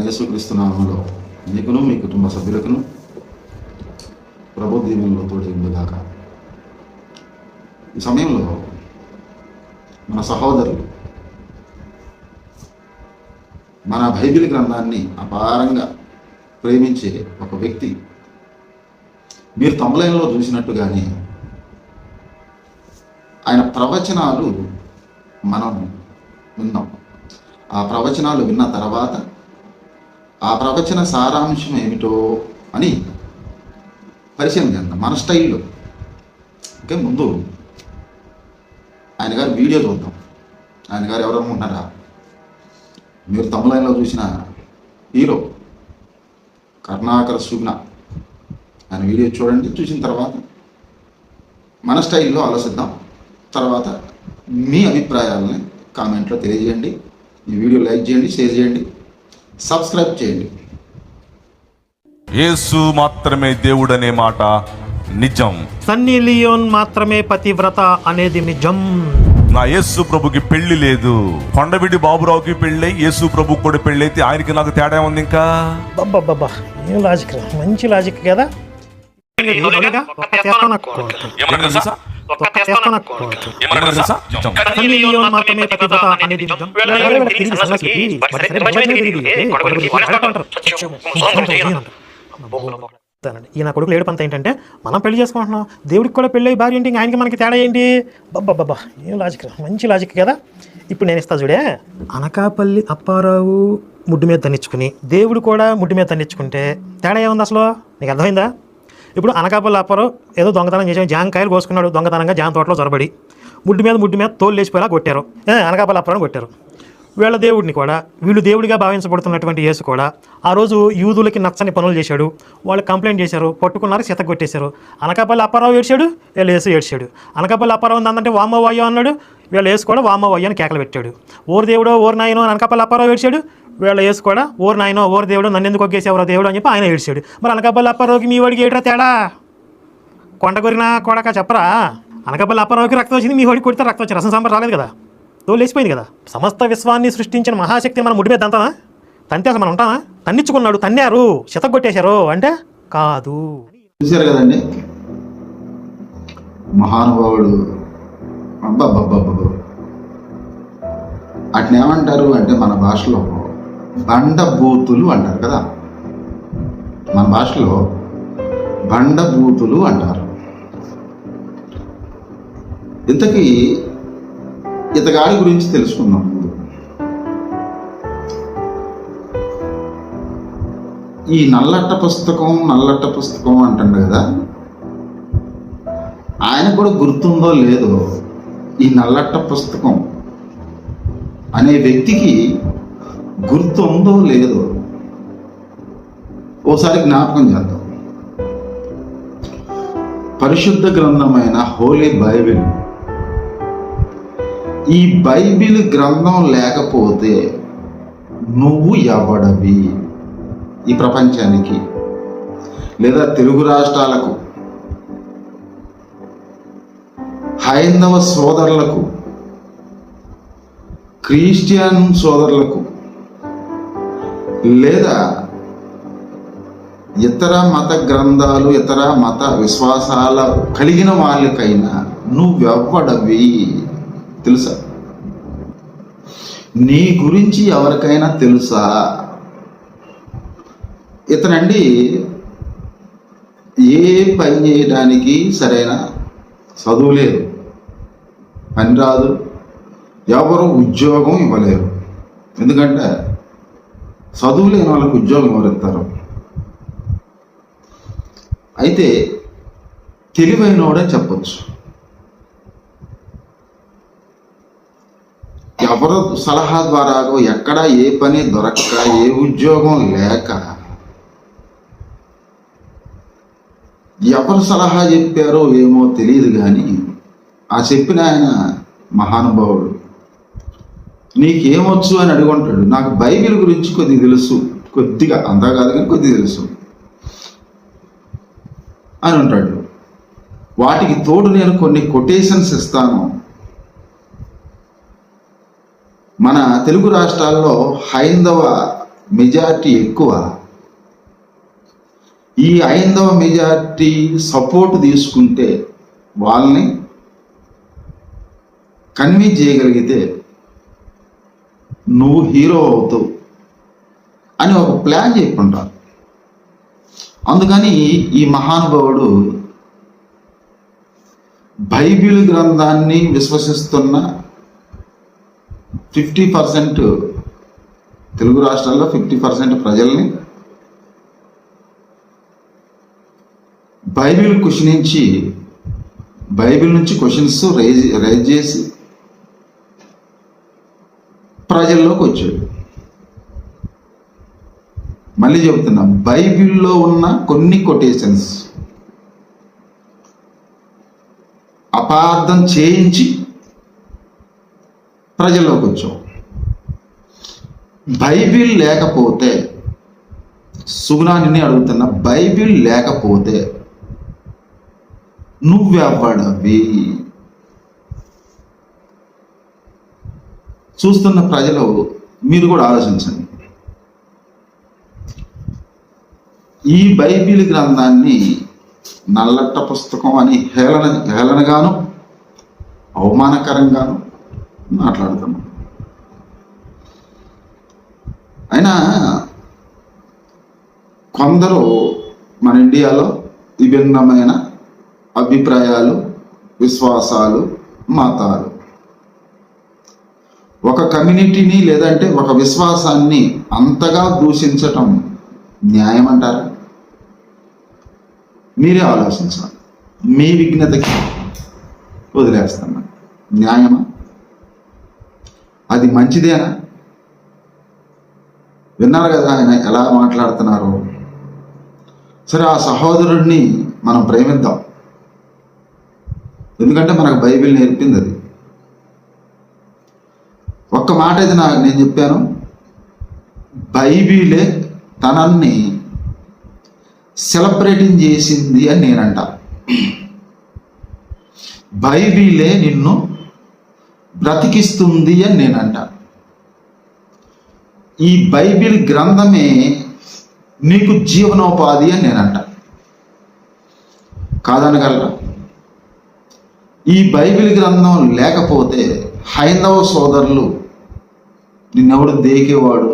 ప్రభువైన యేసుక్రీస్తు నామములో మీకును మీ కుటుంబ సభ్యులకును ప్రభు దీవెనలో తోడి ఉండుగాక. ఈ సమయంలో మన సహోదరులు మన బైబిల్ గ్రంథాన్ని అపారంగా ప్రేమించే ఒక వ్యక్తి మీరు తమ్ములైన్లో చూసినట్టుగానే ఆయన ప్రవచనాలు మనం విన్నాం. ఆ ప్రవచనాలు విన్న తర్వాత ఆ ప్రవచన సారాంశం ఏమిటో అని పరిచయం చేద్దాం మన స్టైల్లో. ఓకే, ముందు ఆయన గారి వీడియో చూద్దాం. ఆయన గారు ఎవరనుకుంటున్నారా? మీరు తమిళంలో చూసిన హీరో కరుణాకర సుగుణ. ఆయన వీడియో చూడండి. చూసిన తర్వాత మన స్టైల్లో ఆలోచిద్దాం. తర్వాత మీ అభిప్రాయాలని కామెంట్లో తెలియజేయండి. ఈ వీడియో లైక్ చేయండి, షేర్ చేయండి, సబ్స్క్రైబ్ చేయండి. యేసు మాత్రమే దేవుడు అనే మాట నిజం. సన్నీ లియోన్ మాత్రమే పతివ్రత అనేది నిజం. నా యేసు ప్రభుకి పెళ్లి లేదు. కొండవిడి బాబురావుకి పెళ్ళై యేసు ప్రభు కూడా పెళ్ళైతే ఆయనకి నాకు తేడా ఉంది. ఇంకా బాబా ఏం లాజిక్, మంచి లాజిక్ కదా. సన్నీ లియోన్ మాత్రమే పతివ్రత అనేది నిజం. ఈయన కొడుకులు ఏడు పంత ఏంటంటే మనం పెళ్లి చేసుకుంటున్నాం, దేవుడికి కూడా పెళ్ళి భార్య ఏంటి, ఆయనకి మనకి తేడా ఏంటి? బాబా ఏం లాజిక్, మంచి లాజిక్ కదా. ఇప్పుడు నేను ఇస్తా చూడే. అనకాపల్లి అప్పారావు ముడ్డు మీద తన్నించుకుని దేవుడు కూడా ముడ్డు మీద తన్నించుకుంటే తేడా ఏముంది అసలు? నీకు అర్థమైందా? ఇప్పుడు అనకాపల్లి అప్పారావు ఏదో దొంగతనం చేసాం, జాంకాయలు కోసుకున్నాడు దొంగతనంగా జామ తోటలో చొరబడి ముడ్డు మీద తోలు లేచిపోయేలా కొట్టారు. అనకాపల్లి అప్పారావు కొట్టారు. వీళ్ళ దేవుడిని కూడా, వీళ్ళు దేవుడిగా భావించబడుతున్నటువంటి యేసు కూడా ఆ రోజు యూదులకి నచ్చని పనులు చేశాడు. వాళ్ళు కంప్లైంట్ చేశారు, పట్టుకున్నారు, సిత కొట్టేశారు. అనకాపల్లి అప్పారావు ఏడ్చాడు, వీళ్ళు యేసు ఏడ్చాడు. అనకాపల్లి అప్పారావు ఉందంటే వామ్మ వాయ్యో అన్నాడు, వీళ్ళ యేసు కూడా వామ్మ వాయ్యో అని కేకలు పెట్టాడు. ఓరు దేవుడో ఓరు నాయనో అని అనకాపల్లి అప్పారావు ఏడ్చాడు. వీళ్ళ యేసు కూడా ఓరు నాయనో ఓరు దేవుడు, నన్ను ఎందుకు ఒగ్గేసేవరో దేవుడు అని చెప్పి ఆయన ఏడ్చాడు. మరి అనకాపల్లి అప్పారావుకి మీ వాడికి ఏట్రా తేడా? కొండగొరిన కొడక చెప్పరా? అనకాపల్లి అప్పారావుకి రక్తం వచ్చింది, మీ వాడికి కొడితే రక్తం వచ్చింది, రసం సాంబార్ రాలేదు కదా, తోలేసిపోయింది కదా. సమస్త విశ్వాన్ని సృష్టించిన మహాశక్తి మన ముడి మీద తంతానా? తంతే అసలు మనం ఉంటామా? తన్నించుకున్నాడు, తన్నారు, కొట్టేశారు అంటే కాదు. చూశారు కదండి మహానుభావుడు. అట్ని ఏమంటారు అంటే మన భాషలో బండబూతులు అంటారు కదా. మన భాషలో బండబూతులు అంటారు. ఇంతకీ ఇతగాడి గురించి తెలుసుకుందాం. ఈ నల్లట్ట పుస్తకం అంటాడు కదా, ఆయన కూడా గుర్తుందో లేదో ఈ నల్లట్ట పుస్తకం అనే వ్యక్తికి గుర్తుందో లేదో ఓసారి జ్ఞాపకం చేద్దాం. పరిశుద్ధ గ్రంథమైన హోలీ బైబిల్, ఈ బైబిల్ గ్రంథం లేకపోతే నువ్వు ఎవడవి ఈ ప్రపంచానికి, లేదా తెలుగు రాష్ట్రాలకు, హైందవ సోదరులకు, క్రిస్టియన్ సోదరులకు, లేదా ఇతర మత గ్రంథాలు, ఇతర మత విశ్వాసాల కలిగిన వాళ్ళకైనా నువ్వెవ్వడవి తెలుసా? నీ గురించి ఎవరికైనా తెలుసా? ఇతనండి ఏ పని చేయడానికి సరైన చదువు లేదు, పని రాదు, ఎవరు ఉద్యోగం ఇవ్వలేరు. ఎందుకంటే చదువు లేని వాళ్ళకి ఉద్యోగం ఎవరిస్తారు? అయితే తెలివైనోడని చెప్పచ్చు. ఎవరు సలహా ద్వారాగో, ఎక్కడ ఏ పని దొరక్క, ఏ ఉద్యోగం లేక, ఎవరు సలహా చెప్పారో ఏమో తెలియదు, కానీ ఆ చెప్పిన ఆయన మహానుభావుడు. నీకేమొచ్చు అని అడుగుంటాడు. నాకు బైబిల్ గురించి కొద్దిగా తెలుసు, కొద్దిగా, అంతా కాదు కానీ కొద్దిగా తెలుసు అని ఉంటాడు. వాటికి తోడు నేను కొన్ని కొటేషన్స్ ఇస్తాను. మన తెలుగు రాష్ట్రాల్లో హైందవ మెజారిటీ ఎక్కువ. ఈ హైందవ మెజారిటీ సపోర్ట్ తీసుకుంటే, వాళ్ళని కన్విన్స్ చేయగలిగితే నువ్వు హీరో అవుతావు అని ఒక ప్లాన్ చెప్పుకుంటారు. అందుకని ఈ మహానుభావుడు బైబిల్ గ్రంథాన్ని విశ్వసిస్తున్న 50% తెలుగు రాష్ట్రాల్లో 50% ప్రజల్ని బైబిల్ నుంచి క్వశ్చన్స్ రైజ్ చేసి ప్రజల్లోకి వచ్చాడు. మళ్ళీ చెబుతున్నా, బైబిల్లో ఉన్న కొన్ని కొటేషన్స్ అపార్థం చేయించి ప్రజల్లోకి వచ్చావు. బైబిల్ లేకపోతే, సుగుణాన్ని అడుగుతున్నా, బైబిల్ లేకపోతే నువ్వెవ్వడవి? చూస్తున్న ప్రజలు మీరు కూడా ఆలోచించండి. ఈ బైబిల్ గ్రంథాన్ని నల్లట్ట పుస్తకం అని హేళనగాను అవమానకరంగాను మాట్లాడుతున్నాం. అయినా కొందరు మన ఇండియాలో విభిన్నమైన అభిప్రాయాలు, విశ్వాసాలు, మతాలు, ఒక కమ్యూనిటీని లేదంటే ఒక విశ్వాసాన్ని అంతగా దూషించటం న్యాయం అంటారా? మీరే ఆలోచించాలి. మీ విఘ్నతకి వదిలేస్తున్నా. న్యాయమా? అది మంచిదేనా? విన్నారు కదా ఆయన ఎలా మాట్లాడుతున్నారు. సరే, ఆ సహోదరుడిని మనం ప్రేమిద్దాం, ఎందుకంటే మనకు బైబిల్ నేర్పింది అది. ఒక్క మాట అయితే నేను చెప్పాను, బైబిలే తనని సెలబ్రేటింగ్ చేసింది అని నేనంట. బైబిలే నిన్ను బ్రతికిస్తుంది అని నేనంట. ఈ బైబిల్ గ్రంథమే నీకు జీవనోపాధి అని నేనంట. కాదనగలరా? ఈ బైబిల్ గ్రంథం లేకపోతే హైందవ సోదరులు నిన్నెవడు దేకేవాడు,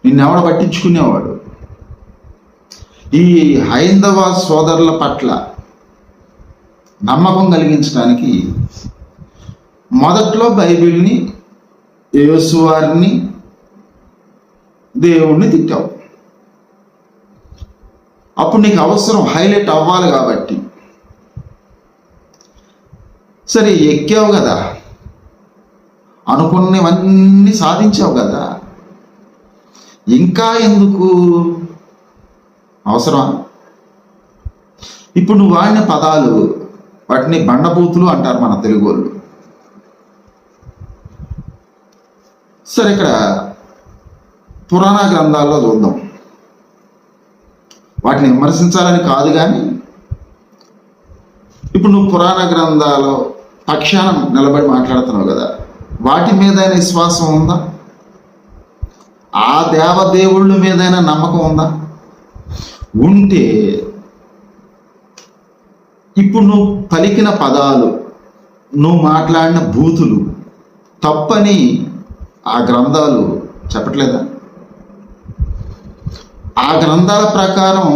నిన్నెవడ పట్టించుకునేవాడు? ఈ హైందవ సోదరుల పట్ల నమ్మకం కలిగించడానికి మొదట్లో బైబిల్ని, యేసువారిని, దేవుణ్ణి తిట్టావు. అప్పుడు నీకు అవసరం హైలైట్ అవ్వాలి కాబట్టి సరే ఎక్కావు కదా, అనుకున్నవన్నీ సాధించావు కదా, ఇంకా ఎందుకు అవసరం? ఇప్పుడు నువ్వు వాడిన పదాలు, వాటిని బండబూతులు అంటారు మన తెలుగు వాళ్ళు. సరే, ఇక్కడ పురాణ గ్రంథాల్లో చూద్దాం. వాటిని విమర్శించాలని కాదు, కానీ ఇప్పుడు నువ్వు పురాణ గ్రంథాల పక్షాన నిలబడి మాట్లాడుతున్నావు కదా, వాటి మీదైనా విశ్వాసం ఉందా? ఆ దేవదేవుళ్ళ మీదైనా నమ్మకం ఉందా? ఉంటే ఇప్పుడు నువ్వు పలికిన పదాలు, నువ్వు మాట్లాడిన బూతులు తప్పని ఆ గ్రంథాలు చెప్పట్లేదా? ఆ గ్రంథాల ప్రకారం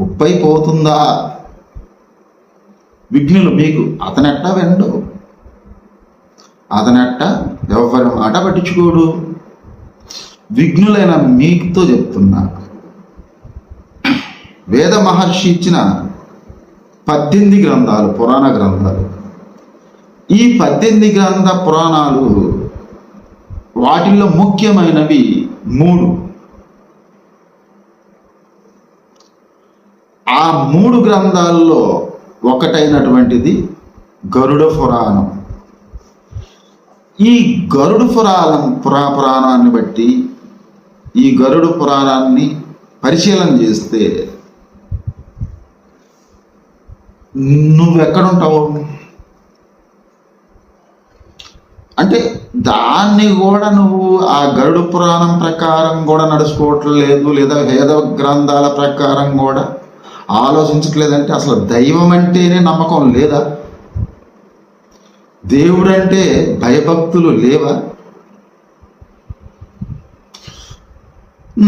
ఉప్పైపోతుందా? విఘ్నులు మీకు అతనెట్ట వెండు, అతనెట్ట ఎవరి మాట పట్టించుకోడు. విఘ్నులైన మీతో చెప్తున్నా, వేద మహర్షి ఇచ్చిన 18 గ్రంథాలు, పురాణ గ్రంథాలు, ఈ 18 గ్రంథ పురాణాలు, వాటిల్లో ముఖ్యమైనవి 3. ఆ 3 గ్రంథాల్లో ఒకటైనటువంటిది గరుడ పురాణం. ఈ గరుడ పురాణాన్ని బట్టి, ఈ గరుడ పురాణాన్ని పరిశీలన చేస్తే నువ్వెక్కడుంటావు? అంటే దాన్ని కూడా నువ్వు ఆ గరుడ పురాణం ప్రకారం కూడా నడుచుకోవట్లేదు, లేదా వేద గ్రంథాల ప్రకారం కూడా ఆలోచించట్లేదంటే అసలు దైవం అంటేనే నమ్మకం లేదా? దేవుడంటే భయభక్తులు లేవా?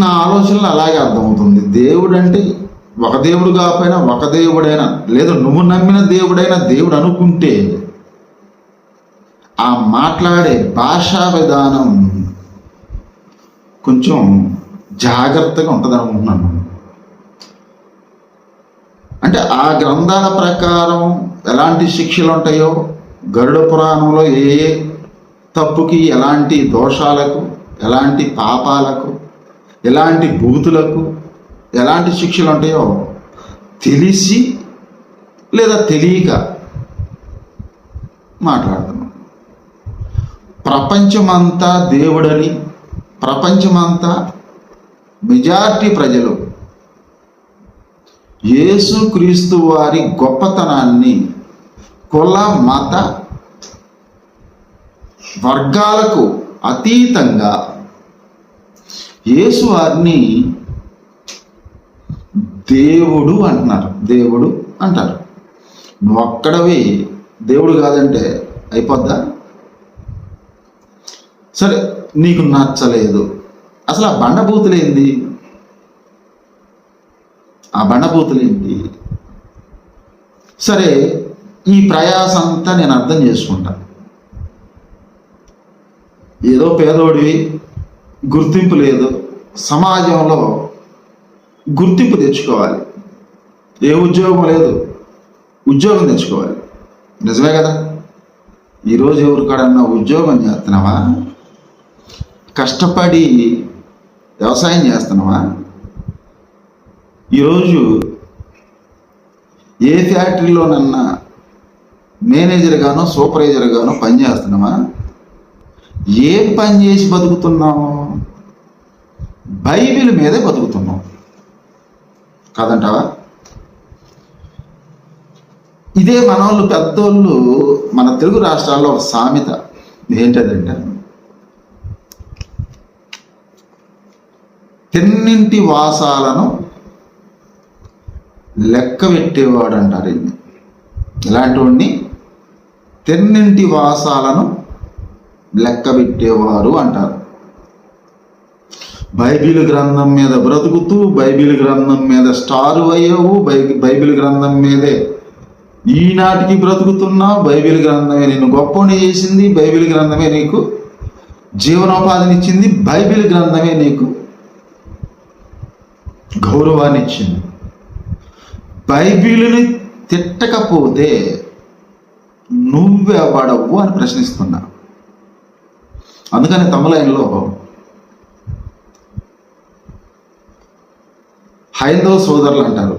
నా ఆలోచనలు అలాగే అర్థమవుతుంది. దేవుడు అంటే ఒక దేవుడు కాకపోయినా ఒక దేవుడైనా, లేదా నువ్వు నమ్మిన దేవుడైనా దేవుడు అనుకుంటే ఆ మాట్లాడే భాషా విధానం కొంచెం జాగ్రత్తగా ఉంటుంది అనుకుంటున్నాను. అంటే ఆ గ్రంథాల ప్రకారం ఎలాంటి శిక్షలు ఉంటాయో, గరుడ పురాణంలో ఏ తప్పుకి, ఎలాంటి దోషాలకు, ఎలాంటి పాపాలకు, ఎలాంటి బూతులకు ఎలాంటి శిక్షలు ఉంటాయో తెలిసి లేదా తెలియక మాట్లాడుతున్నాం. ప్రపంచమంతా దేవుడని, ప్రపంచమంతా మెజారిటీ ప్రజలు యేసుక్రీస్తు వారి గొప్పతనాన్ని కుల మత వర్గాలకు అతీతంగా యేసు వారిని దేవుడు అంటున్నారు, దేవుడు అంటారు. నువ్వు ఒక్కడవి దేవుడు కాదంటే అయిపోద్దా? సరే, నీకు నచ్చలేదు, అసలు ఆ బండబూతులేంది? ఆ బండబూతులేంటి? సరే, ఈ ప్రయాసంతా నేను అర్థం చేసుకుంటా. ఏదో పేదోడివి, గుర్తింపు లేదు, సమాజంలో గుర్తింపు తెచ్చుకోవాలి, ఏ ఉద్యోగం లేదు, ఉద్యోగం తెచ్చుకోవాలి. నిజమే కదా? ఈరోజు ఎవరికాడన్నా ఉద్యోగం చేస్తున్నావా? కష్టపడి వ్యవసాయం చేస్తున్నావా? ఈరోజు ఏ ఫ్యాక్టరీలోనన్నా మేనేజర్గానో సూపర్వైజర్గానో పని చేస్తున్నావా? ఏం పని చేసి బతుకుతున్నావు? బైబిల్ మీదే బతుకుతున్నావు కాదంటావా? ఇదే మనోళ్ళు పెద్దోళ్ళు మన తెలుగు రాష్ట్రాల్లో ఒక సామెత ఏంటంటే, తెన్నింటి వాసాలను లెక్క పెట్టేవాడు అంటారు. ఇలాంటి వాడిని తెన్నింటి వాసాలను లెక్క పెట్టేవారు అంటారు. బైబిల్ గ్రంథం మీద బ్రతుకుతూ, బైబిల్ గ్రంథం మీద స్టారు అయ్యావు, బైబిల్ గ్రంథం మీదే ఈనాటికి బ్రతుకుతున్నావు. బైబిల్ గ్రంథమే నిన్ను గొప్పని చేసింది, బైబిల్ గ్రంథమే నీకు జీవనోపాధినిచ్చింది, బైబిల్ గ్రంథమే నీకు గౌరవాన్ని ఇచ్చింది. బైబిల్ని తిట్టకపోతే నువ్వెవడవు అని ప్రశ్నిస్తున్నా. అందుకని తమిళంలో హైందవ సోదరులు అంటారు,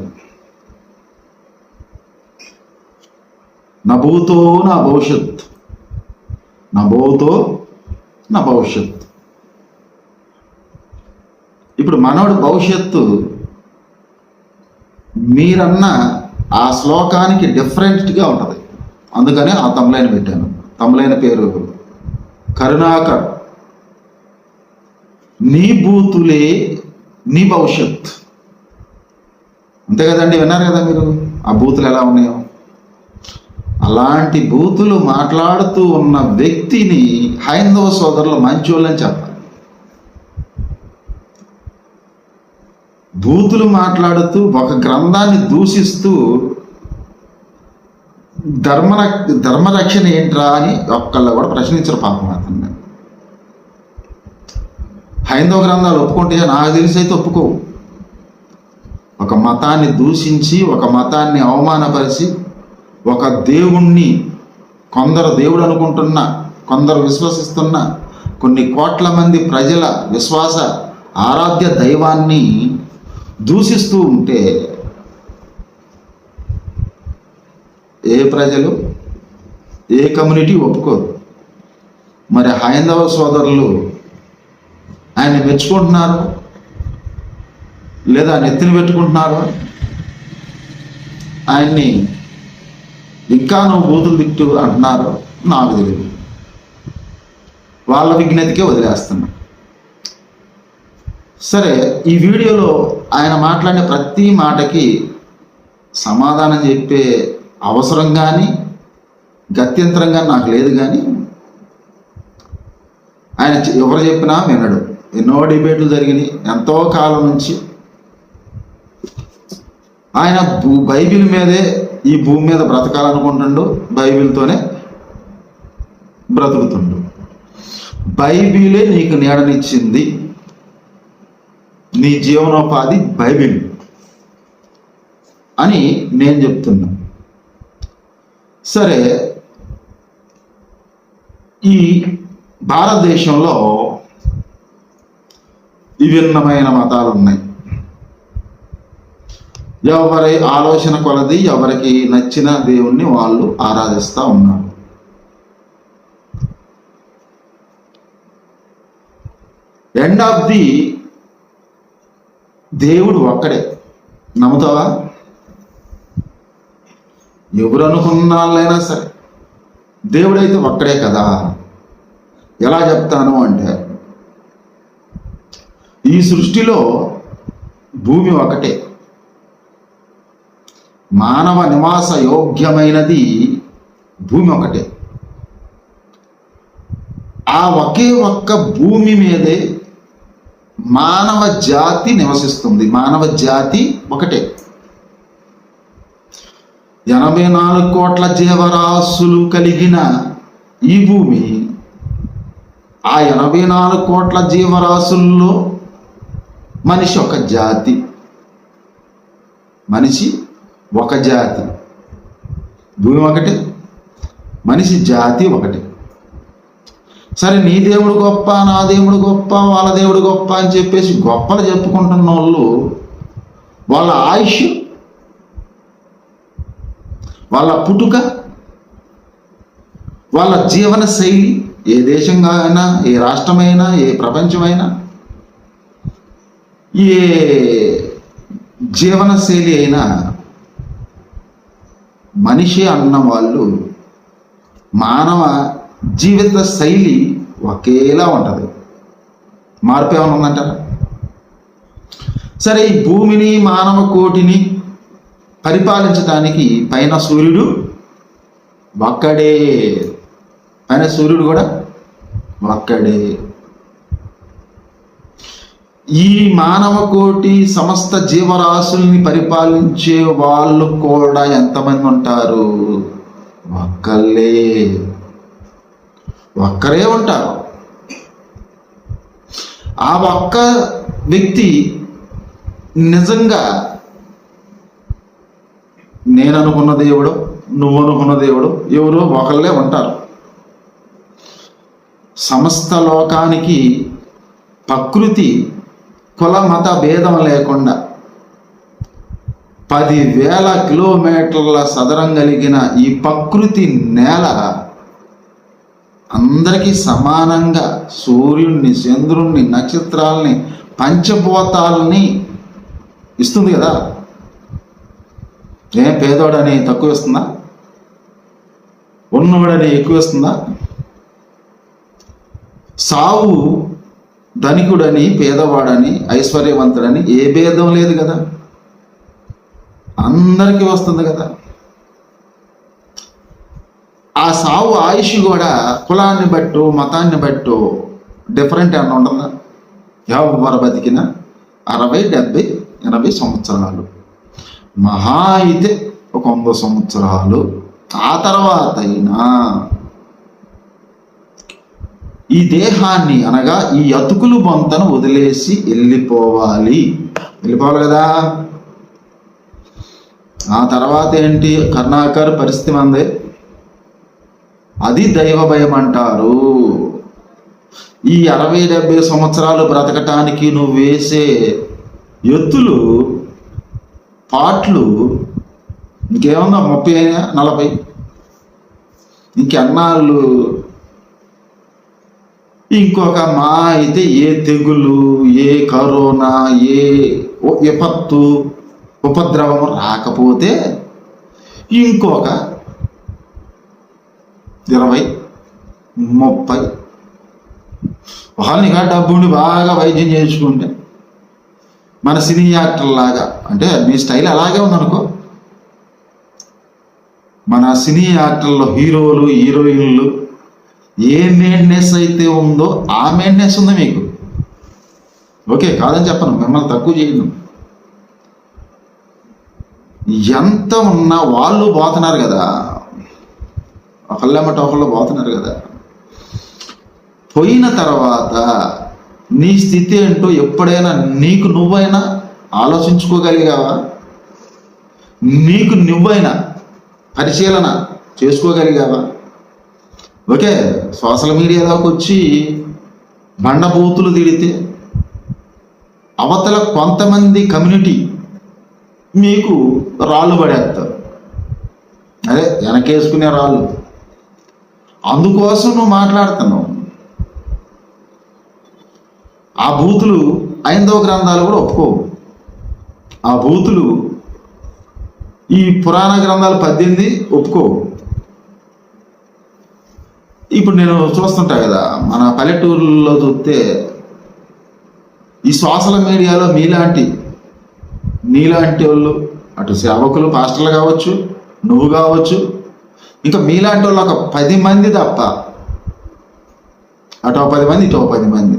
నా భూతో నా భవిష్యత్, నా భూతో నా భవిష్యత్. ఇప్పుడు మనోడి భవిష్యత్తు మీరన్న ఆ శ్లోకానికి డిఫరెంట్గా ఉంటుంది. అందుకనే ఆ తమిళైన పెట్టాను. తమిళైన పేరు కరుణాకర్. నీ బూతులే నీ భవిష్యత్. అంతే కదండి, విన్నారు కదా మీరు ఆ బూతులు ఎలా ఉన్నాయో. అలాంటి బూతులు మాట్లాడుతూ ఉన్న వ్యక్తిని హైందవ సోదరులు మంచోళ్ళని చెప్పాలి. బూతులు మాట్లాడుతూ ఒక గ్రంథాన్ని దూషిస్తూ ధర్మరక్షణ ఏంట్రా అని ఒక్కళ్ళు కూడా ప్రశ్నించరు పాపం అతన్ని. హైందవ గ్రంథాలు ఒప్పుకుంటే నాకు తెలిసి అయితే ఒప్పుకోవు. ఒక మతాన్ని దూషించి, ఒక మతాన్ని అవమానపరిచి, ఒక దేవుణ్ణి కొందరు దేవుడు అనుకుంటున్న, కొందరు విశ్వసిస్తున్న కొన్ని కోట్ల మంది ప్రజల విశ్వాస ఆరాధ్య దైవాన్ని దూషిస్తూ ఉంటే ఏ ప్రజలు, ఏ కమ్యూనిటీ ఒప్పుకోరు. మరి హైందవ సోదరులు ఆయన మెచ్చుకుంటున్నారు లేదా నెత్తిని పెట్టుకుంటున్నారు? ఆయన్ని ఇంకా నువ్వు బూతులు తిట్టు అంటున్నారు, నాకు తెలియదు. వాళ్ళ విజ్ఞతకే వదిలేస్తున్నాం. సరే, ఈ వీడియోలో ఆయన మాట్లాడిన ప్రతి మాటకి సమాధానం చెప్పే అవసరం కానీ గత్యంతరం కానీ నాకు లేదు. కానీ ఆయన ఎవరు చెప్పినా వినడు. ఎన్నో డిబేట్లు జరిగినాయి ఎంతో కాలం నుంచి. ఆయన బైబిల్ మీదే ఈ భూమి మీద బ్రతకాలనుకుంటుండు, బైబిల్తోనే బ్రతుకుతుండు. బైబిలే నీకు నీడనిచ్చింది, నీ జీవనోపాధి బైబిల్ అని నేను చెప్తున్నా. సరే, ఈ భారతదేశంలో విభిన్నమైన మతాలు ఉన్నాయి. ఎవరి ఆలోచన కొలది ఎవరికి నచ్చిన దేవుణ్ణి వాళ్ళు ఆరాధిస్తూ ఉన్నారు. ఎండ్ ఆఫ్ ది దేవుడు ఒక్కడే. నమ్ముతావా? ఎవరు అనుకున్నాళ్ళైనా సరే దేవుడైతే ఒక్కడే కదా. ఎలా చెప్తాను అంటే, ఈ సృష్టిలో భూమి ఒకటే, మానవ నివాస యోగ్యమైనది భూమి ఒకటే. ఆ ఒకే ఒక్క భూమి మీదే మానవ జాతి నివసిస్తుంది. మానవ జాతి ఒకటే. 84 కోట్ల జీవరాశులు కలిగిన ఈ భూమి, ఆ 84 కోట్ల జీవరాశుల్లో మనిషి ఒక జాతి. మనిషి ఒక జాతి. భూమి ఒకటే, మనిషి జాతి ఒకటే. సరే, నీ దేవుడు గొప్ప, నా దేవుడు గొప్ప, వాళ్ళ దేవుడు గొప్ప అని చెప్పేసి గొప్పలు చెప్పుకుంటున్న వాళ్ళు, వాళ్ళ ఆయుష్, వాళ్ళ పుట్టుక, వాళ్ళ జీవన శైలి, ఏ దేశంగా అయినా, ఏ రాష్ట్రమైనా, ఏ ప్రపంచమైనా, ఏ జీవన శైలి అయినా, మనిషి అన్న వాళ్ళు మానవ జీవిత శైలి ఒకేలా ఉంటుంది. మార్పు ఏమైనా ఉందంటారా? సరే, ఈ భూమిని మానవ కోటిని పరిపాలించడానికి పైన సూర్యుడు ఒక్కడే. పైన సూర్యుడు కూడా ఒక్కడే. ఈ మానవ కోటి సమస్త జీవరాశుల్ని పరిపాలించే వాళ్ళు కూడా ఎంతమంది ఉంటారు? ఒక్కరే ఉంటారు. ఆ ఒక్క వ్యక్తి నిజంగా నేను అనుకున్న దేవుడు, నువ్వు అనుకున్న దేవుడు ఎవరో ఒకళ్ళే ఉంటారు. సమస్త లోకానికి ప్రకృతి కుల మత భేదం లేకుండా 10,000 కిలోమీటర్ల సదరం కలిగిన ఈ ప్రకృతి నేల అందరికీ సమానంగా సూర్యుడిని, చంద్రుణ్ణి, నక్షత్రాలని, పంచభూతాలని ఇస్తుంది కదా. ఏం పేదోడని తక్కువ ఇస్తుందా? ఉన్నవాడని ఎక్కువ ఇస్తుందా? సావు ధనికుడని, పేదవాడని, ఐశ్వర్యవంతుడని ఏ భేదం లేదు కదా. అందరికీ వస్తుంది కదా. ఆ సావు ఆయుష్ కూడా కులాన్ని బట్టు, మతాన్ని బట్టు డిఫరెంట్ ఏమన్నా ఉంటుందా? ఎవరు బతికినా 60, 70, 80 సంవత్సరాలు, మహా అయితే ఒక 100 సంవత్సరాలు. ఆ తర్వాత అయినా ఈ దేహాన్ని అనగా ఈ అతుకులు బొంతను వదిలేసి వెళ్ళిపోవాలి కదా. ఆ తర్వాత ఏంటి? కరుణాకర్ పరిస్థితి మందే. అది దైవ భయం అంటారు. ఈ 60, 70 సంవత్సరాలు బ్రతకటానికి నువ్వు వేసే ఎత్తులు, పాటలు ఇంకేమన్నా 30, 40, ఇంకెన్నాళ్ళు? ఇంకొక మా అయితే ఏ తెగులు, ఏ కరోనా, ఏ విపత్తు, ఉపద్రవం రాకపోతే ఇంకొక 20, 30 ఒకవేళ నీకు డబ్బు ఉండి బాగా వైద్యం చేయించుకుంటే మన సినీ యాక్టర్ లాగా, అంటే నీ స్టైల్ అలాగే ఉందనుకో, మన సినీ యాక్టర్లో హీరోలు హీరోయిన్లు ఏ మెయింటెనెన్స్ అయితే ఉందో ఆ మెయింటెనెన్స్ ఉంది మీకు. ఓకే, కాదని చెప్పను, మిమ్మల్ని తక్కువ చేయను. ఎంత ఉన్నా వాళ్ళు పోతున్నారు కదా, ఒకళ్ళెమ్మట ఒకళ్ళు పోతున్నారు కదా. పోయిన తర్వాత నీ స్థితి ఏంటో ఎప్పుడైనా నీకు నువ్వైనా ఆలోచించుకోగలిగావా? నీకు నువ్వైనా పరిశీలన చేసుకోగలిగావా? ఓకే, సోషల్ మీడియాలోకి వచ్చి బండబూతులు తిడితే అవతల కొంతమంది కమ్యూనిటీ మీకు రాళ్ళు పడేస్తారు, అదే వెనకేసుకునే రాళ్ళు. అందుకోసం నువ్వు మాట్లాడుతున్నావు. ఆ బూతులు ఐదవ గ్రంథాలు కూడా ఒప్పుకోవు. ఆ బూతులు ఈ పురాణ గ్రంథాలు 18 ఒప్పుకోవు. ఇప్పుడు నేను చూస్తుంటా కదా, మన పల్లెటూరులో చూస్తే ఈ సోషల్ మీడియాలో నీలాంటి వాళ్ళు, అటు సేవకులు పాస్టర్లు కావచ్చు, నువ్వు కావచ్చు, ఇంకా మీలాంటి వాళ్ళు ఒక 10 మంది తప్ప, అటు 10 మంది ఇటు 10 మంది,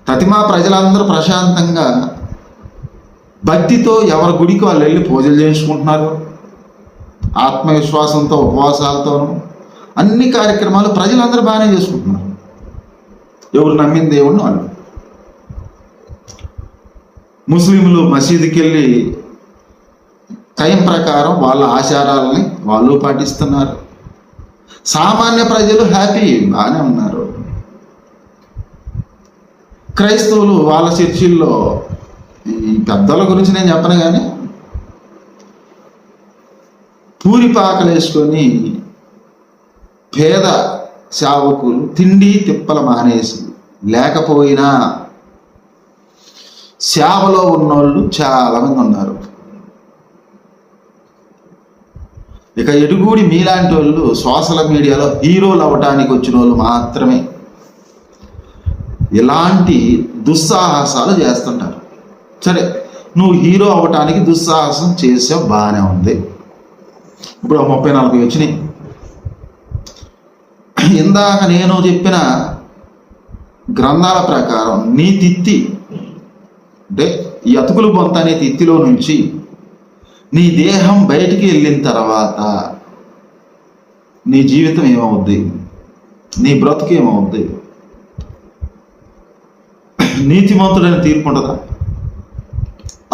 ప్రతిమా ప్రజలందరూ ప్రశాంతంగా భక్తితో ఎవరి గుడికి వాళ్ళు వెళ్ళి పూజలు చేయించుకుంటున్నారు. ఆత్మవిశ్వాసంతో ఉపవాసాలతోనూ అన్ని కార్యక్రమాలు ప్రజలందరూ బాగానే చేసుకుంటున్నారు. ఎవరు నమ్మిన దేవుడిని వాళ్ళు. ముస్లింలు మసీదుకి వెళ్ళి టైం ప్రకారం వాళ్ళ ఆచారాలని వాళ్ళు పాటిస్తున్నారు. సామాన్య ప్రజలు హ్యాపీ, బాగానే ఉన్నారు. క్రైస్తవులు వాళ్ళ చర్చిల్లో, ఈ పెద్దల గురించి నేను చెప్పను కానీ, పూరిపాకలు వేసుకొని పేద సేవకులు తిండి తిప్పల మానేసి లేకపోయినా సేవలో ఉన్నోళ్ళు చాలామంది ఉన్నారు. ఇక ఎడుగూడి మీలాంటి వాళ్ళు సోషల్ మీడియాలో హీరోలు అవ్వటానికి వచ్చిన వాళ్ళు మాత్రమే ఇలాంటి దుస్సాహసాలు చేస్తుంటారు. సరే, నువ్వు హీరో అవ్వటానికి దుస్సాహసం చేసావు, బాగానే ఉంది. ఇప్పుడు 30-40 వచ్చినాయి. ఇందాక నేను చెప్పిన గ్రంథాల ప్రకారం నీ తిత్తి, అంటే ఈ అతుకులు బొంత అనే తిత్తిలో నుంచి నీ దేహం బయటికి వెళ్ళిన తర్వాత నీ జీవితం ఏమవుద్ది, నీ బ్రతుకు ఏమవుద్ది? నీతిమంతుడని తీర్పు ఉండదా?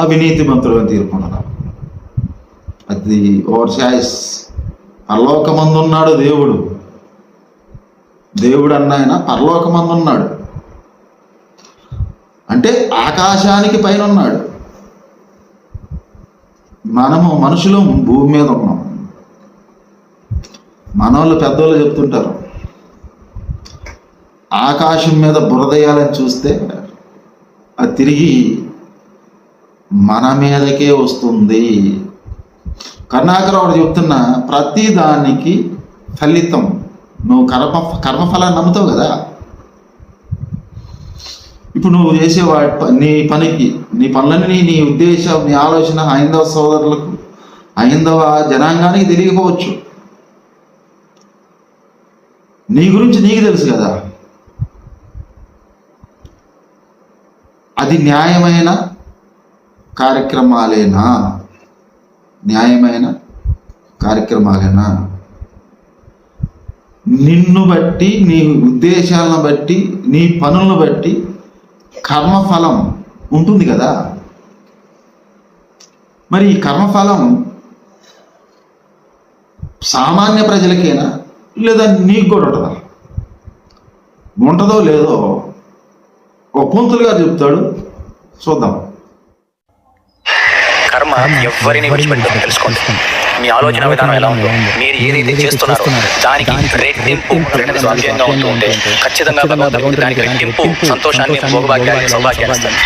అవినీతిమంతుడని తీర్పు ఉండదా? అది ఓవర్ చాయిస్. పరలోకమందు ఉన్నాడు దేవుడు, దేవుడు అన్నాయన పరలోకమందు ఉన్నాడు, అంటే ఆకాశానికి పైన ఉన్నాడు. మనము మనుషులు భూమి మీద ఉన్నాం. మనోళ్ళు పెద్దోళ్ళు చెప్తుంటారు, ఆకాశం మీద బురదయ్యాలని చూస్తే అది తిరిగి మన మీదకే వస్తుంది. కరుణాకర్ చెప్తున్న ప్రతి దానికి ఫలితం, నువ్వు కర్మఫలాన్ని నమ్ముతావు కదా. ఇప్పుడు నువ్వు చేసే నీ పనికి, నీ పనులన్నీ, నీ ఉద్దేశం, నీ ఆలోచన హైందవ సోదరులకు, హైందవ జనాంగానికి తెలియకపోవచ్చు. నీ గురించి నీకు తెలుసు కదా. అది న్యాయమైన కార్యక్రమాలేనా? న్యాయమైన కార్యక్రమాలేనా? నిన్ను బట్టి, నీ ఉద్దేశాలను బట్టి, నీ పనులను బట్టి కర్మఫలం ఉంటుంది కదా. మరి ఈ కర్మఫలం సామాన్య ప్రజలకేనా, లేదా నీకు కూడా ఉంటుందా? ఉంటుందో లేదో ఒక పంతులు గారు చెప్తాడు, చూద్దాం. కర్మ ఎవరిని విడిచిపెట్టడం తెలుసుకోండి. మీ ఆలోచన విధానం ఎలా ఉందో, మీరు ఏదైతే చేస్తున్నారో దానికి రెట్టింపు స్వాధ్యంగా ఉంటూ ఉంటే ఖచ్చితంగా భగవంతుడు దానికి రెట్టింపు సంతోషాన్ని, భోగభాగ్యాన్ని, సౌభాగ్యాన్ని ఇస్తాడు.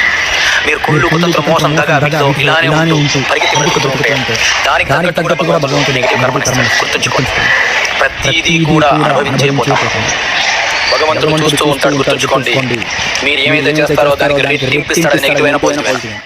మీరు కుళ్ళు, కుతంత్రం, మోసం, దగా, వీటితో ఇలానే ఉంటూ పరిగెత్తి పడుకుతూ ఉంటే దానికి తగ్గట్టు కూడా భగవంతుడు నెగిటివ్ కర్మలు ఇస్తాడు. గుర్తుంచుకోండి, ప్రతిదీ కూడా అనుభవించే పోతాం. భగవంతుడు చూస్తూ ఉంటాడు, గుర్తుంచుకోండి. మీరు ఏమైతే చేస్తారో దానికి రెట్టింపు ఇస్తాడు. నెగిటివ్ అయిన పాజిటివ్ అయినా.